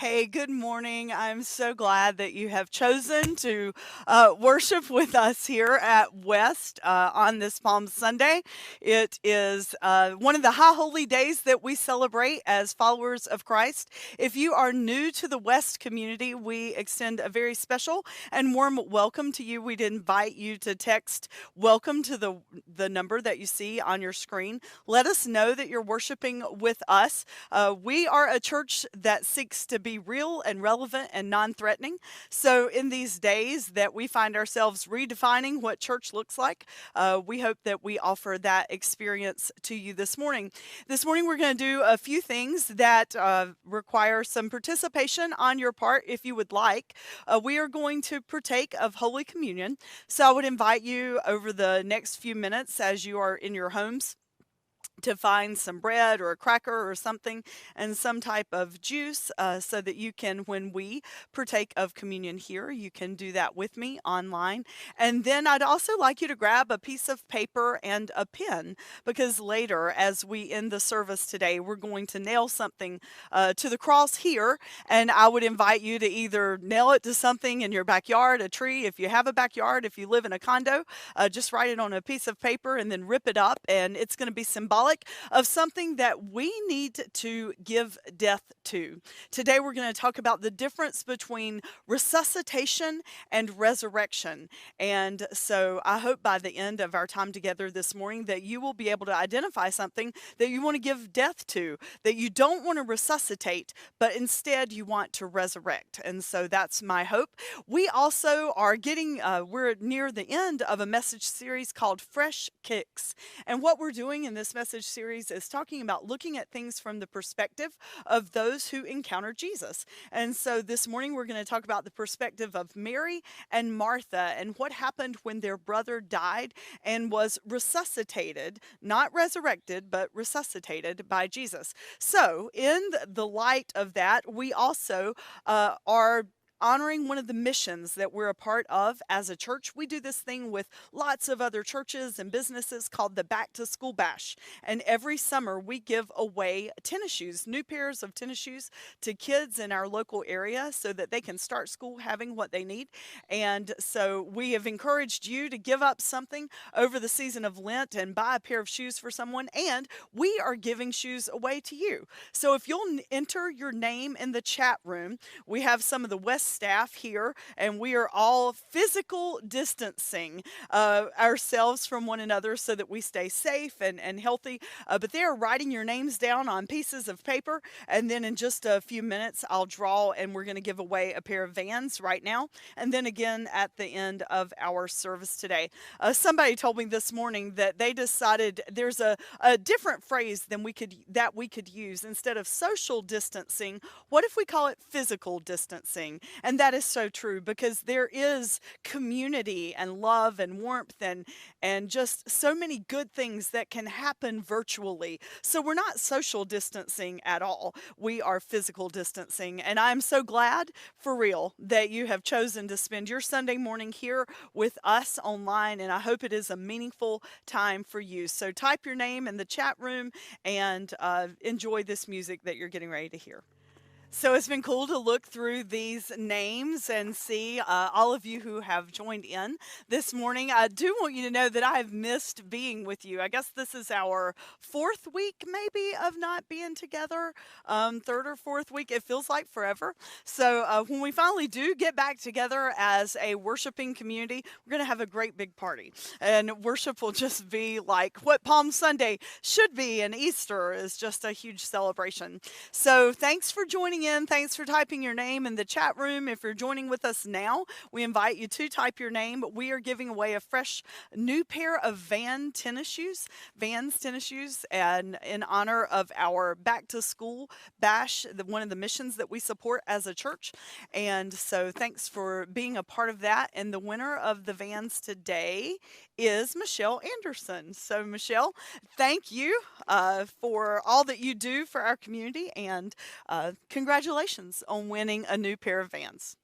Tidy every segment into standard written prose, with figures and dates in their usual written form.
Hey, good morning. I'm so glad that you have chosen to worship with us here at West on this Palm Sunday. It is one of the high holy days that we celebrate as followers of Christ. If you are new to the West community, we extend a very special and warm welcome to you. We'd invite you to text welcome to the number that you see on your screen. Let us know that you're worshiping with us. We are a church that seeks to be real and relevant and non-threatening. So in these days that we find ourselves redefining what church looks like, we hope that we offer that experience to you this morning. This morning we're going to do a few things that require some participation on your part if you would like. We are going to partake of Holy Communion. So I would invite you over the next few minutes as you are in your homes to find some bread or a cracker or something and some type of juice so that you can, when we partake of communion here, you can do that with me online. And then I'd also like you to grab a piece of paper and a pen because later, as we end the service today, we're going to nail something to the cross here. And I would invite you to either nail it to something in your backyard, a tree, if you have a backyard, if you live in a condo, just write it on a piece of paper and then rip it up. And it's going to be symbolic of something that we need to give death to. Today we're going to talk about the difference between resuscitation and resurrection. And so I hope by the end of our time together this morning that you will be able to identify something that you want to give death to, that you don't want to resuscitate, but instead you want to resurrect. And so that's my hope. We also are we're near the end of a message series called Fresh Kicks. And what we're doing in this message series is talking about looking at things from the perspective of those who encounter Jesus. And so this morning we're going to talk about the perspective of Mary and Martha and what happened when their brother died and was resuscitated, not resurrected, but resuscitated by Jesus. So in the light of that, we also are honoring one of the missions that we're a part of as a church. We do this thing with lots of other churches and businesses called the Back to School Bash. And every summer we give away tennis shoes, new pairs of tennis shoes to kids in our local area so that they can start school having what they need. And so we have encouraged you to give up something over the season of Lent and buy a pair of shoes for someone. And we are giving shoes away to you. So if you'll enter your name in the chat room, we have some of the West staff here, and we are all physical distancing ourselves from one another so that we stay safe and healthy. But they are writing your names down on pieces of paper, and then in just a few minutes, I'll draw, and we're going to give away a pair of Vans right now, and then again at the end of our service today. Somebody told me this morning that they decided there's a different phrase we could use. Instead of social distancing, what if we call it physical distancing? And that is so true because there is community and love and warmth and just so many good things that can happen virtually. So we're not social distancing at all. We are physical distancing. And I'm so glad, for real, that you have chosen to spend your Sunday morning here with us online. And I hope it is a meaningful time for you. So type your name in the chat room and enjoy this music that you're getting ready to hear. So it's been cool to look through these names and see all of you who have joined in this morning. I do want you to know that I have missed being with you. I guess this is our fourth week maybe of not being together, third or fourth week. It feels like forever. So when we finally do get back together as a worshiping community, we're going to have a great big party. And worship will just be like what Palm Sunday should be, and Easter is just a huge celebration. So thanks for joining in. Thanks for typing your name in the chat room. If you're joining with us now, we invite you to type your name. We are giving away a fresh new pair of Vans tennis shoes, and in honor of our Back to School Bash, one of the missions that we support as a church. And so thanks for being a part of that. And the winner of the Vans today is Michelle Anderson. So Michelle, thank you for all that you do for our community, and congratulations on winning a new pair of Vans.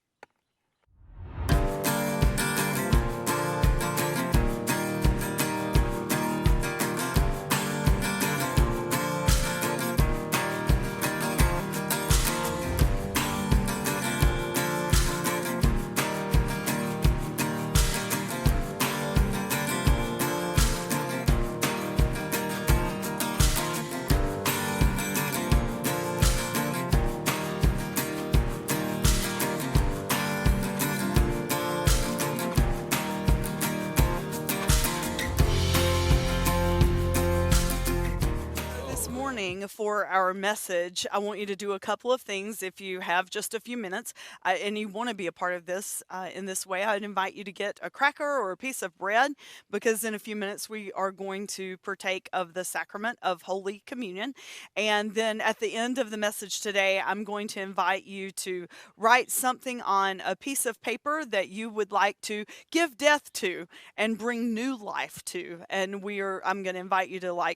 for our message, I want you to do a couple of things if you have just a few minutes and you want to be a part of this in this way. I'd invite you to get a cracker or a piece of bread because in a few minutes we are going to partake of the sacrament of Holy Communion. And then at the end of the message today, I'm going to invite you to write something on a piece of paper that you would like to give death to and bring new life to. And I'm going to invite you to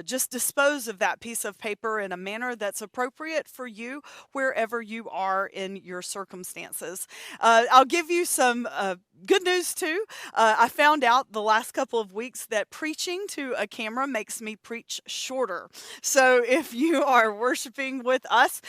just dispose of that piece of paper in a manner that's appropriate for you wherever you are in your circumstances. I'll give you some good news too. I found out the last couple of weeks that preaching to a camera makes me preach shorter. So if you are worshiping with us,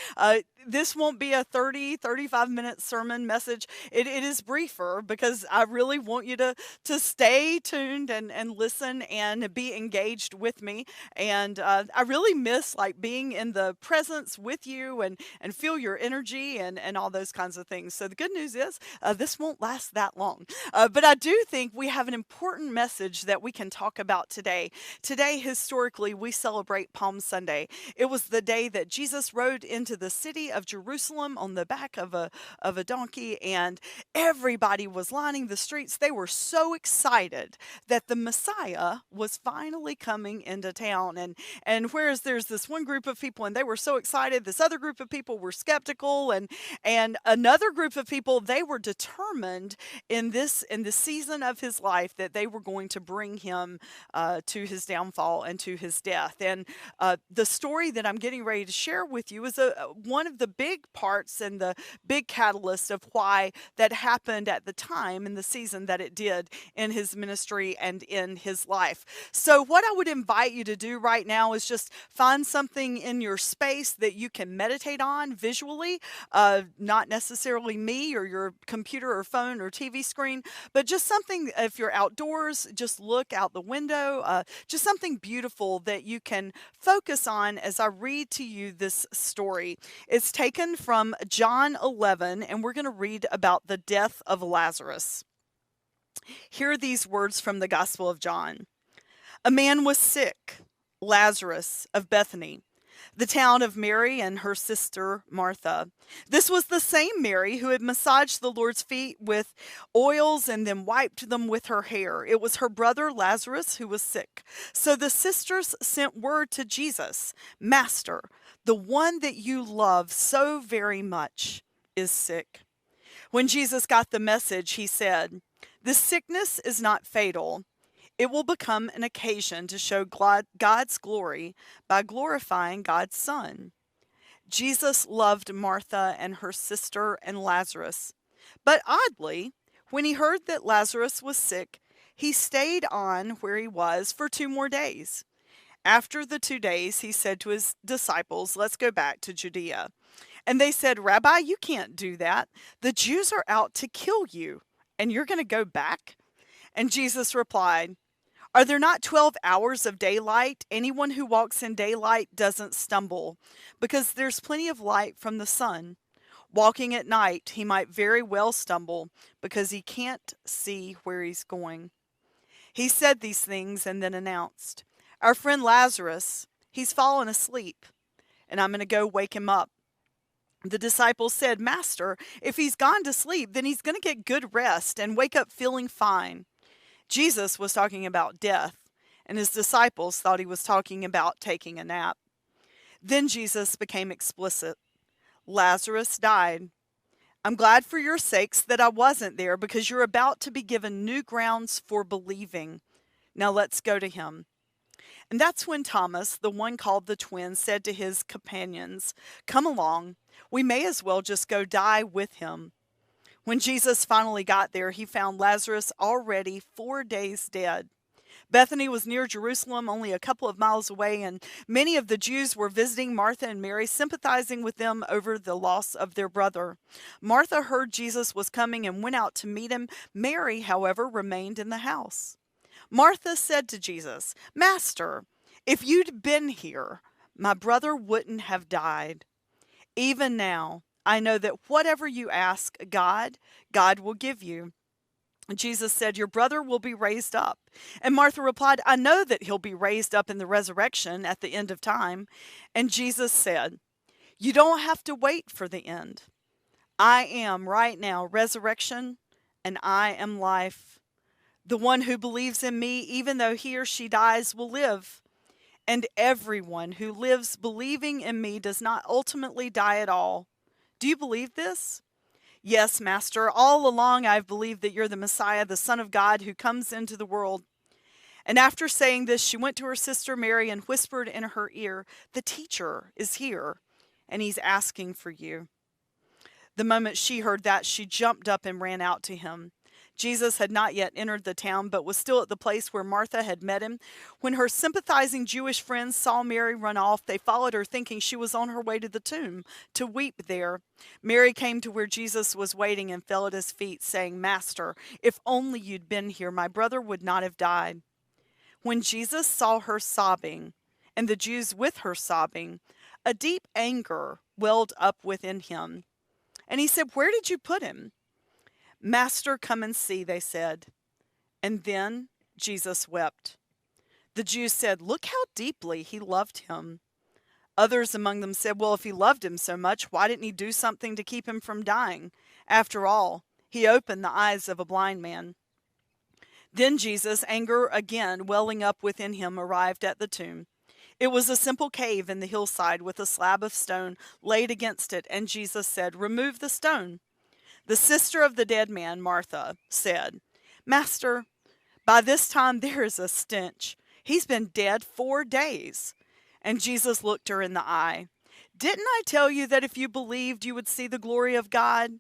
this won't be a 35-minute sermon message. It is briefer because I really want you to stay tuned and listen and be engaged with me. And I really miss being in the presence with you and feel your energy and all those kinds of things. So the good news is this won't last that long. But I do think we have an important message that we can talk about today. Today, historically, we celebrate Palm Sunday. It was the day that Jesus rode into the city of Jerusalem on the back of a donkey, and everybody was lining the streets. They were so excited that the Messiah was finally coming into town. And whereas there's this one group of people and they were so excited, this other group of people were skeptical, and another group of people, they were determined in the season of his life that they were going to bring him to his downfall and to his death. And the story that I'm getting ready to share with you is one of the big parts and the big catalyst of why that happened at the time in the season that it did in his ministry and in his life. So what I would invite you to do right now is just find something in your space that you can meditate on visually, not necessarily me or your computer or phone or TV screen, but just something, if you're outdoors, just look out the window, just something beautiful that you can focus on as I read to you this story. It's taken from John 11, and we're going to read about the death of Lazarus. Hear these words from the Gospel of John. A man was sick, Lazarus of Bethany, the town of Mary and her sister Martha. This was the same Mary who had massaged the Lord's feet with oils and then wiped them with her hair. It was her brother Lazarus who was sick. So the sisters sent word to Jesus, Master, the one that you love so very much is sick. When Jesus got the message, he said, "This sickness is not fatal. It will become an occasion to show God's glory by glorifying God's Son." Jesus loved Martha and her sister and Lazarus. But oddly, when he heard that Lazarus was sick, he stayed on where he was for 2 more days. After the 2 days, he said to his disciples, "Let's go back to Judea." And they said, "Rabbi, you can't do that. The Jews are out to kill you, and you're going to go back?" And Jesus replied, "Are there not 12 hours of daylight? Anyone who walks in daylight doesn't stumble, because there's plenty of light from the sun. Walking at night, he might very well stumble, because he can't see where he's going." He said these things and then announced, "Our friend Lazarus, he's fallen asleep, and I'm going to go wake him up." The disciples said, "Master, if he's gone to sleep, then he's going to get good rest and wake up feeling fine." Jesus was talking about death, and his disciples thought he was talking about taking a nap. Then Jesus became explicit. "Lazarus died. I'm glad for your sakes that I wasn't there, because you're about to be given new grounds for believing. Now let's go to him." And that's when Thomas, the one called the twin, said to his companions, "Come along. We may as well just go die with him." When Jesus finally got there, he found Lazarus already 4 days dead. Bethany was near Jerusalem, only a couple of miles away, and many of the Jews were visiting Martha and Mary, sympathizing with them over the loss of their brother. Martha heard Jesus was coming and went out to meet him. Mary, however, remained in the house. Martha said to Jesus, "Master, if you'd been here, my brother wouldn't have died. Even now, I know that whatever you ask God, God will give you." Jesus said, "Your brother will be raised up." And Martha replied, "I know that he'll be raised up in the resurrection at the end of time." And Jesus said, "You don't have to wait for the end. I am right now resurrection, and I am life. The one who believes in me, even though he or she dies, will live. And everyone who lives believing in me does not ultimately die at all. Do you believe this?" "Yes, Master. All along I've believed that you're the Messiah, the Son of God, who comes into the world." And after saying this, she went to her sister Mary and whispered in her ear, "The teacher is here, and he's asking for you." The moment she heard that, she jumped up and ran out to him. Jesus had not yet entered the town, but was still at the place where Martha had met him. When her sympathizing Jewish friends saw Mary run off, they followed her, thinking she was on her way to the tomb to weep there. Mary came to where Jesus was waiting and fell at his feet, saying, "Master, if only you'd been here, my brother would not have died." When Jesus saw her sobbing, and the Jews with her sobbing, a deep anger welled up within him. And he said, "Where did you put him?" "Master, come and see," they said. And then Jesus wept. The Jews said, "Look how deeply he loved him." Others among them said, "Well, if he loved him so much, why didn't he do something to keep him from dying? After all, he opened the eyes of a blind man." Then Jesus, anger again welling up within him, arrived at the tomb. It was a simple cave in the hillside with a slab of stone laid against it, and Jesus said, "Remove the stone." The sister of the dead man, Martha, said, "Master, by this time there is a stench. He's been dead 4 days." And Jesus looked her in the eye. "Didn't I tell you that if you believed, you would see the glory of God?"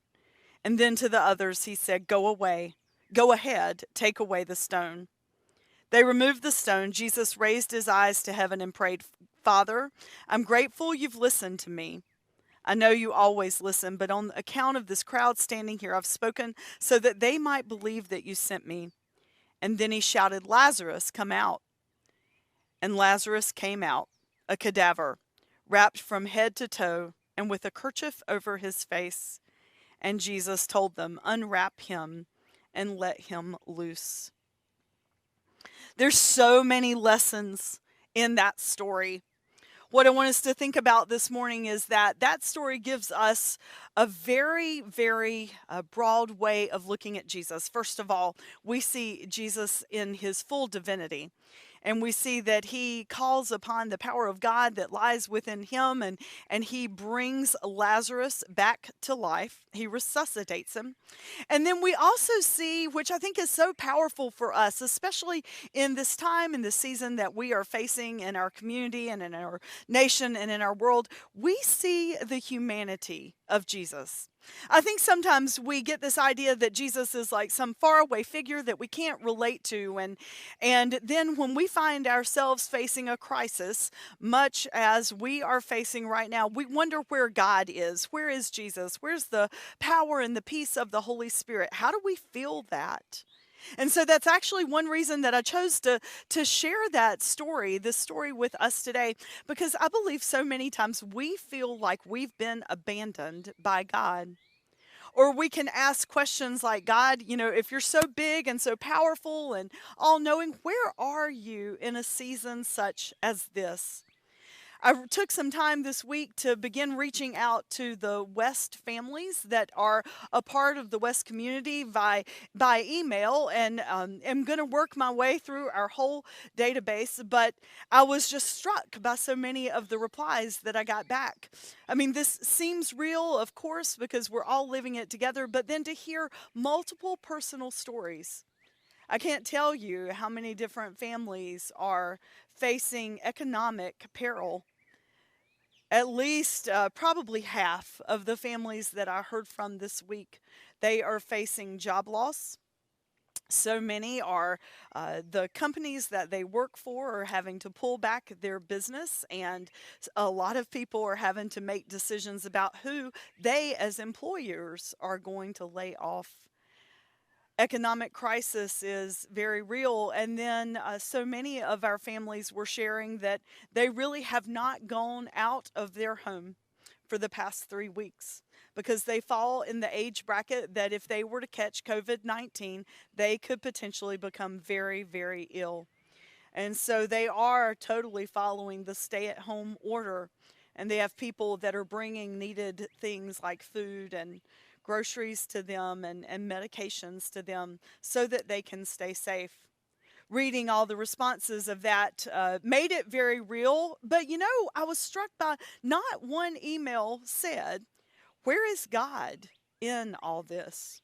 And then to the others he said, "Go away. Go ahead, take away the stone." They removed the stone. Jesus raised his eyes to heaven and prayed, "Father, I'm grateful you've listened to me. I know you always listen, but on account of this crowd standing here, I've spoken so that they might believe that you sent me." And then he shouted, "Lazarus, come out." And Lazarus came out, a cadaver, wrapped from head to toe and with a kerchief over his face. And Jesus told them, "Unwrap him and let him loose." There's so many lessons in that story. What I want us to think about this morning is that that story gives us a very, very broad way of looking at Jesus. First of all, we see Jesus in his full divinity. And we see that he calls upon the power of God that lies within him, and he brings Lazarus back to life. He resuscitates him. And then we also see, which I think is so powerful for us, especially in this time, in this season that we are facing in our community and in our nation and in our world, we see the humanity of Jesus. I think sometimes we get this idea that Jesus is like some faraway figure that we can't relate to, and then when we find ourselves facing a crisis, much as we are facing right now, we wonder where God is. Where is Jesus? Where's the power and the peace of the Holy Spirit? How do we feel that? And so that's actually one reason that I chose to share that story, this story with us today, because I believe so many times we feel like we've been abandoned by God. Or we can ask questions like, "God, if you're so big and so powerful and all knowing, where are you in a season such as this?" I took some time this week to begin reaching out to the West families that are a part of the West community by email, and am going to work my way through our whole database. But I was just struck by so many of the replies that I got back. I mean, this seems real, of course, because we're all living it together, but then to hear multiple personal stories. I can't tell you how many different families are facing economic peril. At least probably half of the families that I heard from this week, they are facing job loss. So many are the companies that they work for are having to pull back their business, and a lot of people are having to make decisions about who they as employers are going to lay off. Economic crisis is very real. And then so many of our families were sharing that they really have not gone out of their home for the past 3 weeks because they fall in the age bracket that if they were to catch COVID-19, they could potentially become very, very ill. And so they are totally following the stay-at-home order. And they have people that are bringing needed things like food and groceries to them and medications to them so that they can stay safe. Reading all the responses of that made it very real. But I was struck by not one email said, "Where is God in all this?"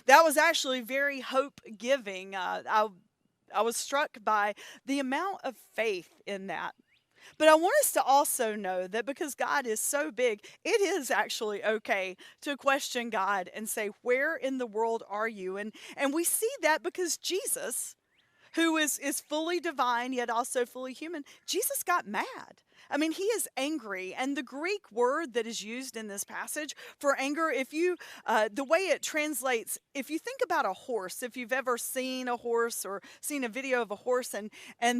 That was actually very hope giving. I was struck by the amount of faith in that. But I want us to also know that because God is so big, it is actually okay to question God and say, "Where in the world are you?" And we see that because Jesus, who is fully divine yet also fully human, Jesus got mad. I mean, he is angry. And the Greek word that is used in this passage for anger, the way it translates, if you think about a horse, if you've ever seen a horse or seen a video of a horse and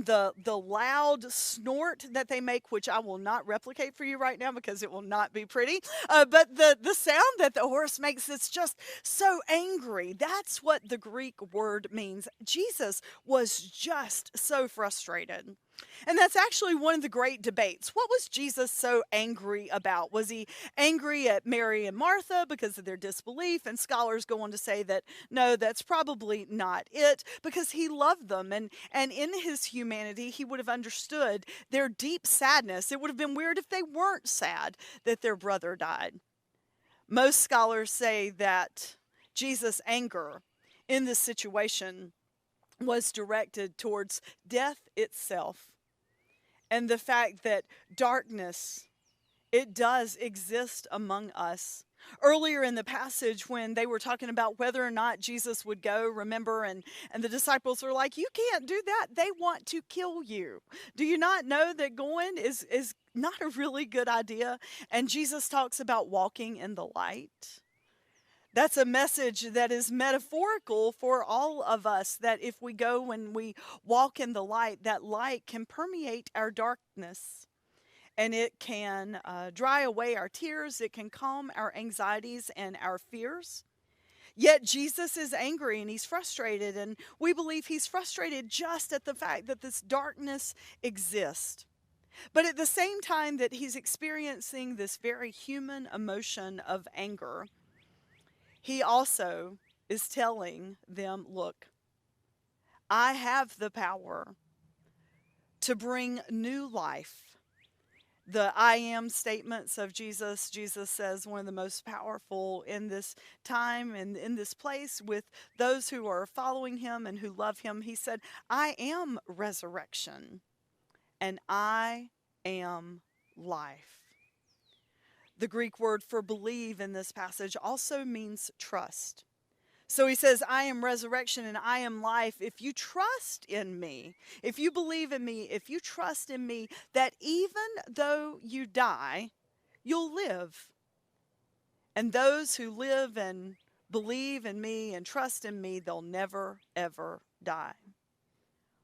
the loud snort that they make, which I will not replicate for you right now because it will not be pretty, but the sound that the horse makes, it's just so angry. That's what the Greek word means. Jesus was just so frustrated. And that's actually one of the great debates. What was Jesus so angry about? Was he angry at Mary and Martha because of their disbelief? And scholars go on to say that no, that's probably not it, because he loved them. And in his humanity, he would have understood their deep sadness. It would have been weird if they weren't sad that their brother died. Most scholars say that Jesus' anger in this situation was directed towards death itself and the fact that darkness, it does exist among us. Earlier in the passage, when they were talking about whether or not Jesus would go, remember, and the disciples were like, "You can't do that. They want to kill you. Do you not know that going is not a really good idea?" And Jesus talks about walking in the light. That's a message that is metaphorical for all of us, that if we go and we walk in the light, that light can permeate our darkness and it can dry away our tears. It can calm our anxieties and our fears. Yet Jesus is angry and he's frustrated, and we believe he's frustrated just at the fact that this darkness exists. But at the same time that he's experiencing this very human emotion of anger, he also is telling them, "Look, I have the power to bring new life." The "I am" statements of Jesus, Jesus says one of the most powerful in this time and in this place with those who are following him and who love him. He said, "I am resurrection and I am life." The Greek word for believe in this passage also means trust. So he says, "I am resurrection and I am life." If you trust in me, if you believe in me, if you trust in me, that even though you die, you'll live. And those who live and believe in me and trust in me, they'll never, ever die.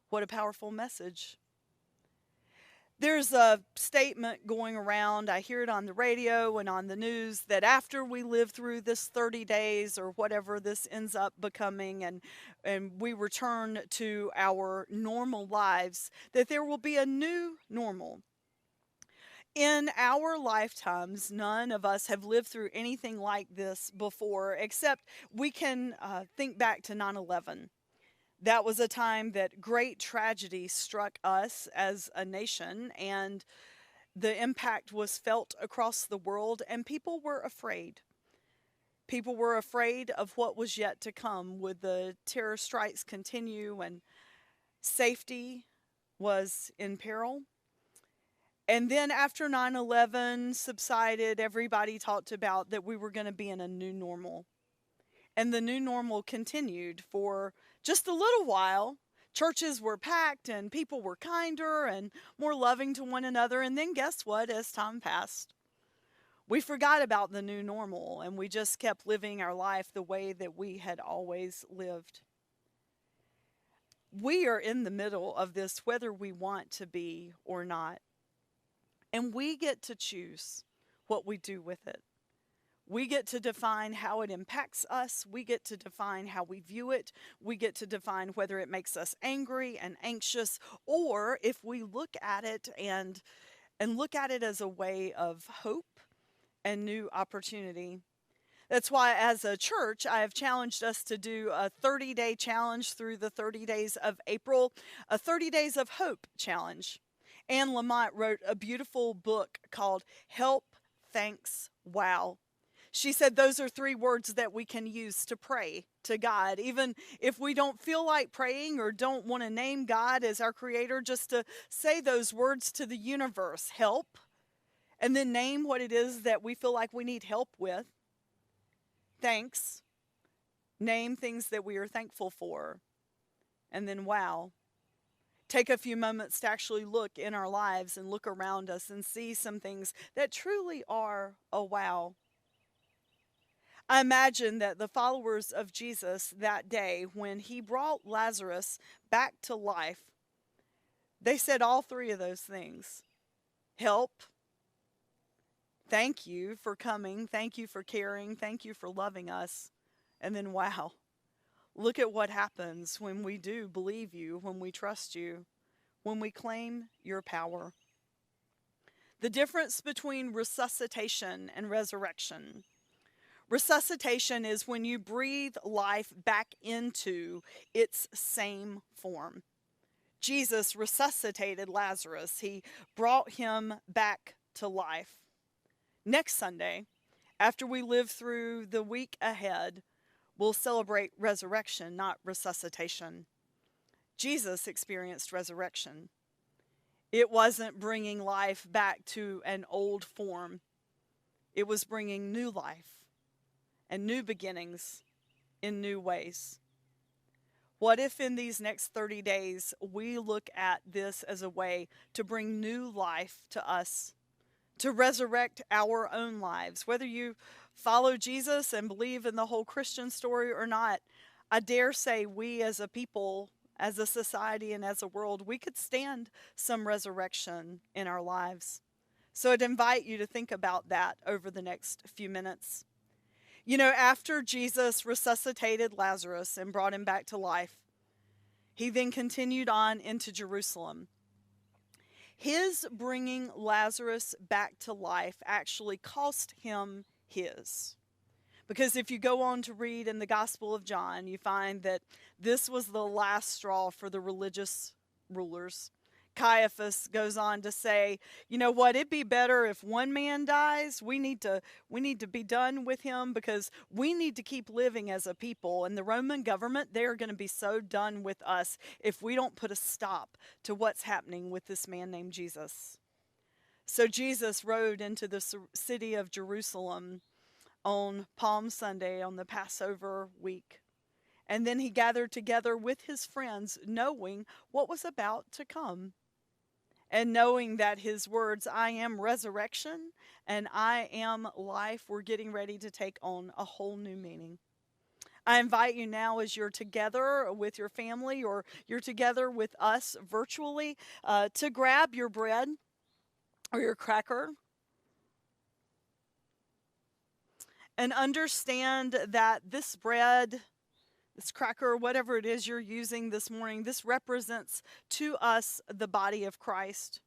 What a powerful message. There's a statement going around, I hear it on the radio and on the news, that after we live through this 30 days or whatever this ends up becoming, and we return to our normal lives, that there will be a new normal. In our lifetimes, none of us have lived through anything like this before, except we can think back to 9/11. That was a time that great tragedy struck us as a nation, and the impact was felt across the world, and people were afraid. People were afraid of what was yet to come. Would the terror strikes continue, and safety was in peril? And then after 9/11 subsided, everybody talked about that we were going to be in a new normal. And the new normal continued for just a little while. Churches were packed and people were kinder and more loving to one another. And then guess what? As time passed, we forgot about the new normal and we just kept living our life the way that we had always lived. We are in the middle of this, whether we want to be or not. And we get to choose what we do with it. We get to define how it impacts us. We get to define how we view it. We get to define whether it makes us angry and anxious, or if we look at it and look at it as a way of hope and new opportunity. That's why, as a church, I have challenged us to do a 30-day challenge through the 30 days of April, a 30 Days of Hope challenge. Anne Lamott wrote a beautiful book called Help, Thanks, Wow. She said those are 3 words that we can use to pray to God. Even if we don't feel like praying or don't want to name God as our creator, just to say those words to the universe, help, and then name what it is that we feel like we need help with. Thanks, name things that we are thankful for. And then wow. Take a few moments to actually look in our lives and look around us and see some things that truly are a wow. I imagine that the followers of Jesus that day, when he brought Lazarus back to life, they said all 3 of those things. Help. Thank you for coming. Thank you for caring. Thank you for loving us. And then, wow, look at what happens when we do believe you, when we trust you, when we claim your power. The difference between resuscitation and resurrection. Resuscitation is when you breathe life back into its same form. Jesus resuscitated Lazarus. He brought him back to life. Next Sunday, after we live through the week ahead, we'll celebrate resurrection, not resuscitation. Jesus experienced resurrection. It wasn't bringing life back to an old form. It was bringing new life and new beginnings in new ways. What if in these next 30 days we look at this as a way to bring new life to us, to resurrect our own lives? Whether you follow Jesus and believe in the whole Christian story or not, I dare say we as a people, as a society, and as a world, we could stand some resurrection in our lives. So I'd invite you to think about that over the next few minutes. You know, after Jesus resuscitated Lazarus and brought him back to life, he then continued on into Jerusalem. His bringing Lazarus back to life actually cost him his. Because if you go on to read in the Gospel of John, you find that this was the last straw for the religious rulers. Caiaphas goes on to say, you know what, it'd be better if one man dies. We need to be done with him because we need to keep living as a people. And the Roman government, they are going to be so done with us if we don't put a stop to what's happening with this man named Jesus. So Jesus rode into the city of Jerusalem on Palm Sunday, on the Passover week. And then he gathered together with his friends, knowing what was about to come. And knowing that his words, I am resurrection and I am life, were getting ready to take on a whole new meaning. I invite you now, as you're together with your family or you're together with us virtually, to grab your bread or your cracker and understand that this bread, this cracker, whatever it is you're using this morning, this represents to us the body of Christ.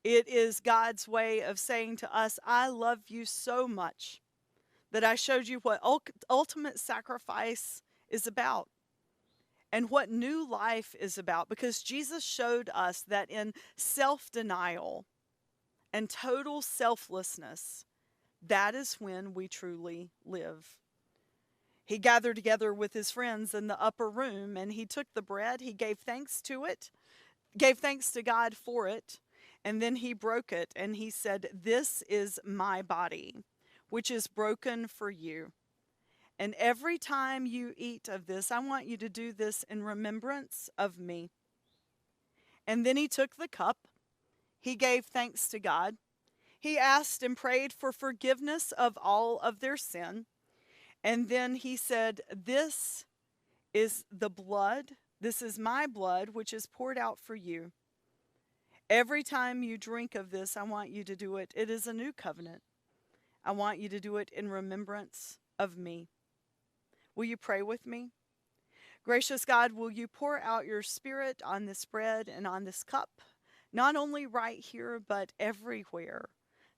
It is God's way of saying to us, I love you so much that I showed you what ultimate sacrifice is about and what new life is about, because Jesus showed us that in self-denial and total selflessness, that is when we truly live. He gathered together with his friends in the upper room, and he took the bread, he gave thanks to it, gave thanks to God for it, and then he broke it, and he said, this is my body, which is broken for you. And every time you eat of this, I want you to do this in remembrance of me. And then he took the cup, he gave thanks to God, he asked and prayed for forgiveness of all of their sin. And then he said, this is the blood, this is my blood, which is poured out for you. Every time you drink of this, I want you to do it. It is a new covenant. I want you to do it in remembrance of me. Will you pray with me? Gracious God, will you pour out your Spirit on this bread and on this cup, not only right here, but everywhere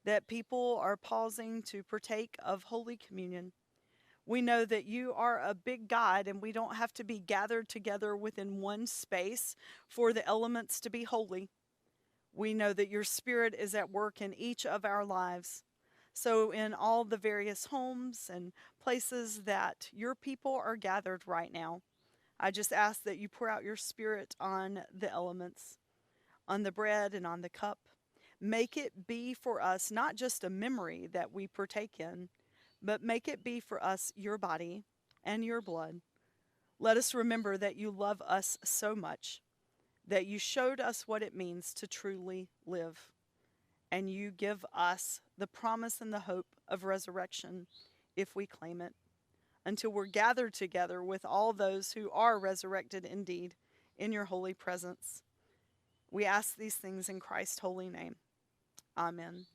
that people are pausing to partake of Holy Communion? We know that you are a big God, and we don't have to be gathered together within one space for the elements to be holy. We know that your Spirit is at work in each of our lives. So, in all the various homes and places that your people are gathered right now, I just ask that you pour out your Spirit on the elements, on the bread and on the cup. Make it be for us not just a memory that we partake in, but make it be for us your body and your blood. Let us remember that you love us so much, that you showed us what it means to truly live. And you give us the promise and the hope of resurrection if we claim it, until we're gathered together with all those who are resurrected indeed in your holy presence. We ask these things in Christ's holy name. Amen.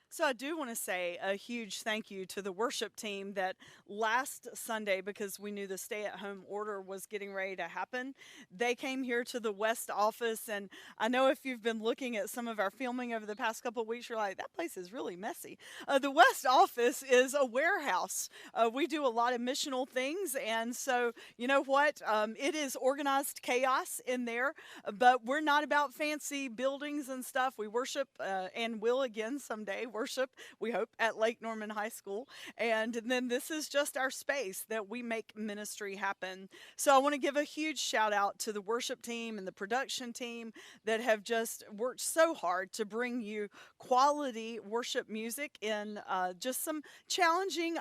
So I do want to say a huge thank you to the worship team that last Sunday, because we knew the stay-at-home order was getting ready to happen, they came here to the West office. And I know if you've been looking at some of our filming over the past couple of weeks, you're like, that place is really messy. The West office is a warehouse. We do a lot of missional things, and so you know what? It is organized chaos in there, but we're not about fancy buildings and stuff. We worship and will again someday worship, we hope, at Lake Norman High School. And then this is just our space that we make ministry happen. So I want to give a huge shout out to the worship team and the production team that have just worked so hard to bring you quality worship music in just some challenging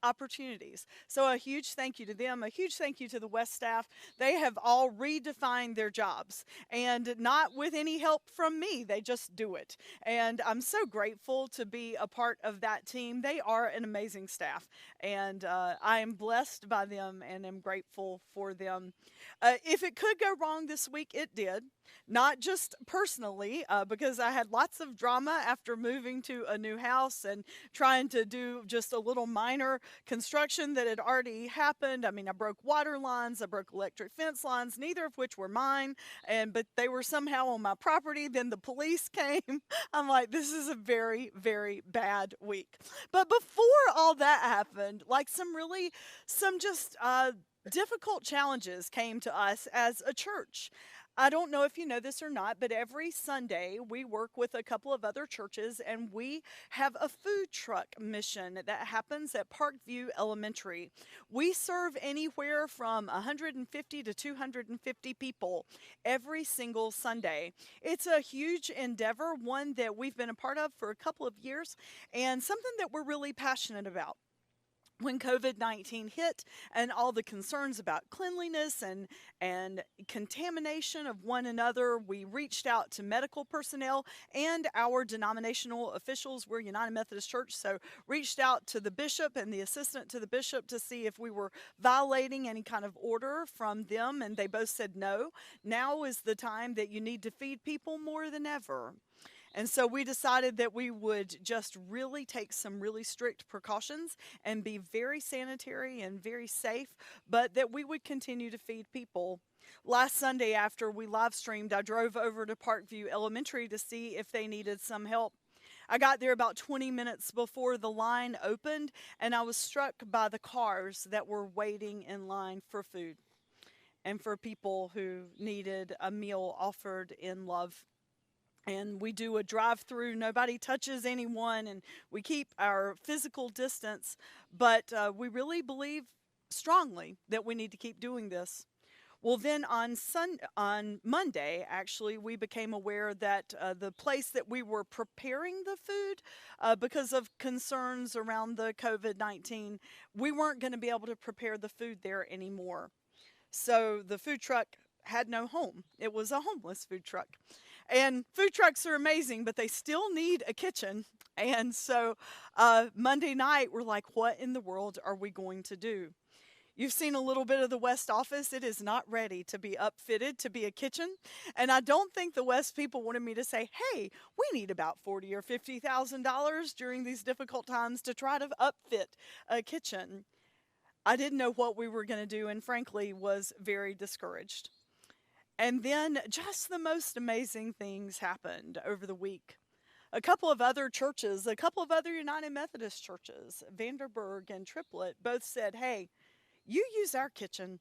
opportunities. So a huge thank you to them, a huge thank you to the West staff. They have all redefined their jobs, and not with any help from me. They just do it. And I'm so grateful to be a part of that team. They are an amazing staff, and I am blessed by them and am grateful for them. If it could go wrong this week, it did. Not just personally, because I had lots of drama after moving to a new house and trying to do just a little minor construction that had already happened. I mean, I broke water lines, I broke electric fence lines, neither of which were mine, but they were somehow on my property. Then the police came. I'm like, this is a very, very bad week. But before all that happened, like some just difficult challenges came to us as a church. I don't know if you know this or not, but every Sunday we work with a couple of other churches, and we have a food truck mission that happens at Parkview Elementary. We serve anywhere from 150 to 250 people every single Sunday. It's a huge endeavor, one that we've been a part of for a couple of years, and something that we're really passionate about. When COVID-19 hit and all the concerns about cleanliness and contamination of one another, we reached out to medical personnel and our denominational officials. We're United Methodist Church, so reached out to the bishop and the assistant to the bishop to see if we were violating any kind of order from them, and they both said no. Now is the time that you need to feed people more than ever. And so we decided that we would just really take some really strict precautions and be very sanitary and very safe, but that we would continue to feed people. Last Sunday, after we live streamed, I drove over to Parkview Elementary to see if they needed some help. I got there about 20 minutes before the line opened, and I was struck by the cars that were waiting in line for food and for people who needed a meal offered in love. And we do a drive-through, nobody touches anyone, and we keep our physical distance, but we really believe strongly that we need to keep doing this. Well, then on Monday, actually, we became aware that the place that we were preparing the food, because of concerns around the COVID-19, we weren't going to be able to prepare the food there anymore. So the food truck had no home. It was a homeless food truck. And food trucks are amazing, but they still need a kitchen. And so Monday night, we're like, what in the world are we going to do? You've seen a little bit of the West office. It is not ready to be upfitted to be a kitchen. And I don't think the West people wanted me to say, hey, we need about $40,000 or $50,000 during these difficult times to try to upfit a kitchen. I didn't know what we were going to do and frankly was very discouraged. And then just the most amazing things happened over the week. A couple of other churches, a couple of other United Methodist churches, Vanderburg and Triplet, both said, hey, you use our kitchen.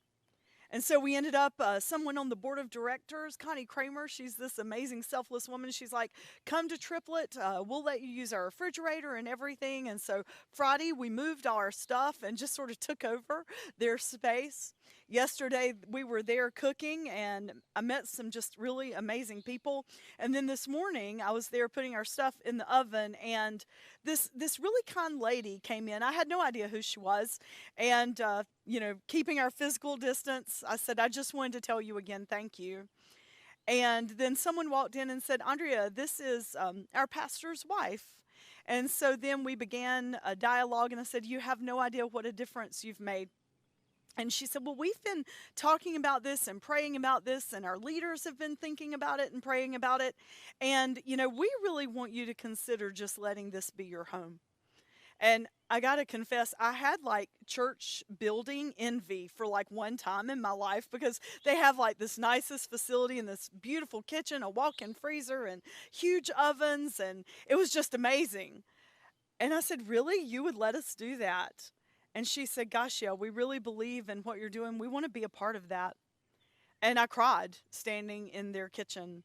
And so we ended up, someone on the board of directors, Connie Kramer, she's this amazing, selfless woman. She's like, come to Triplet. We'll let you use our refrigerator and everything. And so Friday, we moved all our stuff and just sort of took over their space. Yesterday, we were there cooking, and I met some just really amazing people. And then this morning, I was there putting our stuff in the oven, and this really kind lady came in. I had no idea who she was. And, keeping our physical distance, I said, I just wanted to tell you again, thank you. And then someone walked in and said, Andrea, this is our pastor's wife. And so then we began a dialogue, and I said, you have no idea what a difference you've made. And she said, well, we've been talking about this and praying about this, and our leaders have been thinking about it and praying about it. And, we really want you to consider just letting this be your home. And I got to confess, I had like church building envy for like one time in my life, because they have like this nicest facility and this beautiful kitchen, a walk-in freezer and huge ovens. And it was just amazing. And I said, really? You would let us do that? And she said, gosh, yeah, we really believe in what you're doing. We want to be a part of that. And I cried standing in their kitchen,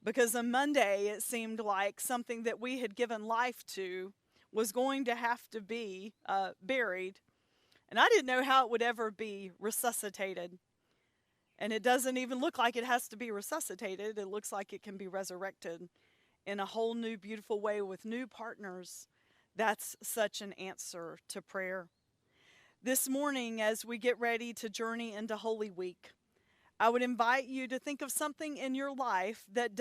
because on Monday it seemed like something that we had given life to was going to have to be buried. And I didn't know how it would ever be resuscitated. And it doesn't even look like it has to be resuscitated. It looks like it can be resurrected in a whole new, beautiful way with new partners. That's such an answer to prayer. This morning, as we get ready to journey into Holy Week, I would invite you to think of something in your life that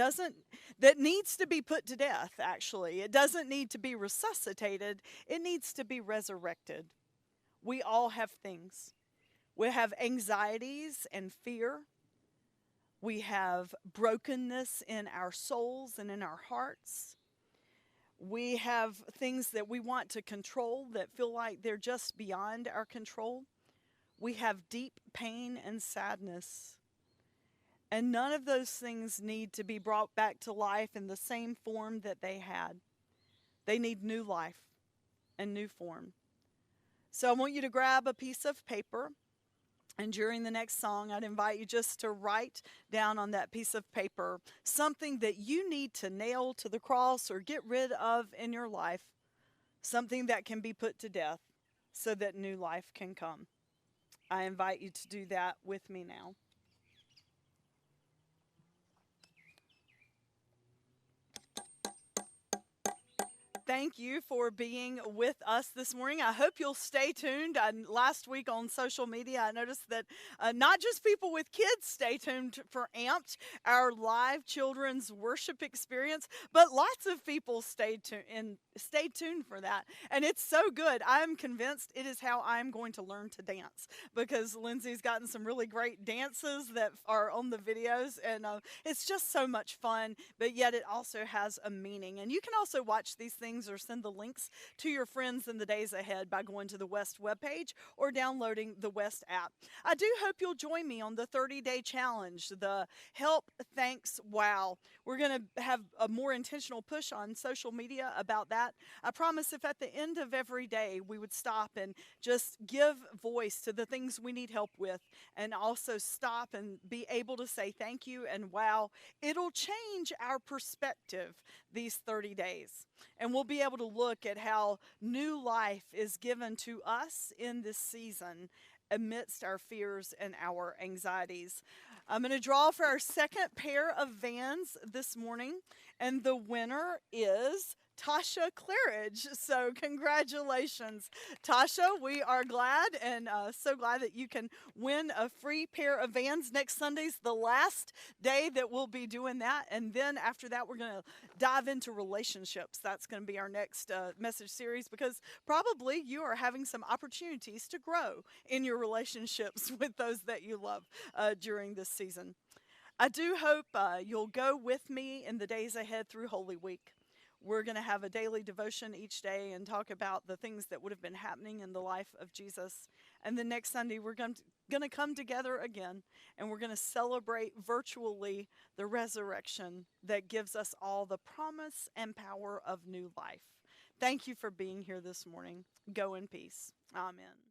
needs to be put to death, actually. It doesn't need to be resuscitated. It needs to be resurrected. We all have things. We have anxieties and fear. We have brokenness in our souls and in our hearts. We have things that we want to control that feel like they're just beyond our control. We have deep pain and sadness. And none of those things need to be brought back to life in the same form that they had. They need new life and new form. So I want you to grab a piece of paper, and during the next song, I'd invite you just to write down on that piece of paper something that you need to nail to the cross or get rid of in your life, something that can be put to death so that new life can come. I invite you to do that with me now. Thank you for being with us this morning. I hope you'll stay tuned. Last week on social media, I noticed that not just people with kids stay tuned for Amped, our live children's worship experience, but lots of people stay tuned for that. And it's so good. I'm convinced it is how I'm going to learn to dance, because Lindsay's gotten some really great dances that are on the videos, and it's just so much fun, but yet it also has a meaning. And you can also watch these things or send the links to your friends in the days ahead by going to the West webpage or downloading the West app. I do hope you'll join me on the 30-day challenge, the Help, Thanks, Wow. We're going to have a more intentional push on social media about that. I promise if at the end of every day we would stop and just give voice to the things we need help with, and also stop and be able to say thank you and wow, it'll change our perspective these 30 days. And we'll be able to look at how new life is given to us in this season amidst our fears and our anxieties. I'm going to draw for our second pair of vans this morning, and the winner is Tasha Claridge. So congratulations, Tasha. We are glad and so glad that you can win a free pair of Vans. Next Sunday's the last day that we'll be doing that. And then after that, we're going to dive into relationships. That's going to be our next message series, because probably you are having some opportunities to grow in your relationships with those that you love during this season. I do hope you'll go with me in the days ahead through Holy Week. We're going to have a daily devotion each day and talk about the things that would have been happening in the life of Jesus. And the next Sunday, we're going to come together again, and we're going to celebrate virtually the resurrection that gives us all the promise and power of new life. Thank you for being here this morning. Go in peace. Amen.